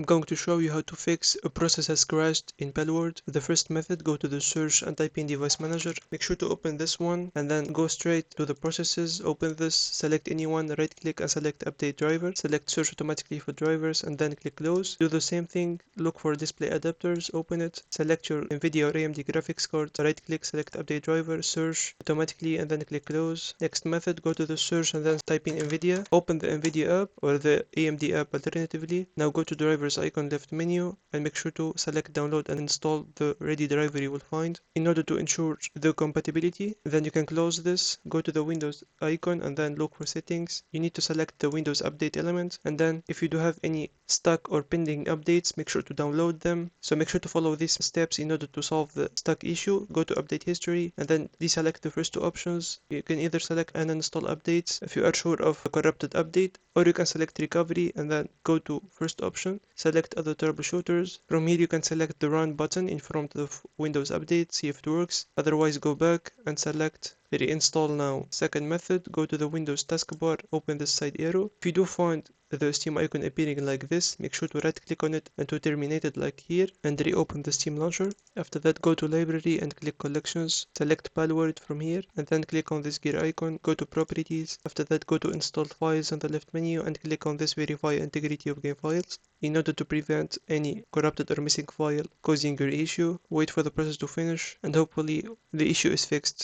I'm going to show you how to fix a process has crashed in Palworld. The first method, go to the search and type in device manager. Make sure to open this one and then go straight to the processes. Open this, select anyone, right click and select update driver. Select search automatically for drivers and then click close. Do the same thing, look for display adapters, open it, select your NVIDIA or AMD graphics card, right click, select update driver, search automatically and then click close. Next method, go to the search and then type in NVIDIA. Open the NVIDIA app or the AMD app alternatively. Now go to drivers icon left menu and make sure to select download and install the ready driver you will find. In order to ensure the compatibility, then you can close this, go to the Windows icon and then look for settings. You need to select the Windows update element, and then if you do have any stuck or pending updates, make sure to download them. So make sure to follow these steps in order to solve the stuck issue. Go to update history and then deselect the first two options. You can either select uninstall updates if you are sure of a corrupted update, or you can select recovery and then go to first option, select other troubleshooters. From here you can select the run button in front of Windows update, see if it works. Otherwise go back and select reinstall now. Second method, go to the Windows taskbar, open this side arrow. If you do find the Steam icon appearing like this, make sure to right click on it and to terminate it like here and reopen the Steam launcher. After that, go to library and click collections, select Palworld from here and then click on this gear icon, go to properties. After that, go to installed files on the left menu and click on this verify integrity of game files. In order to prevent any corrupted or missing file causing your issue, wait for the process to finish and hopefully the issue is fixed.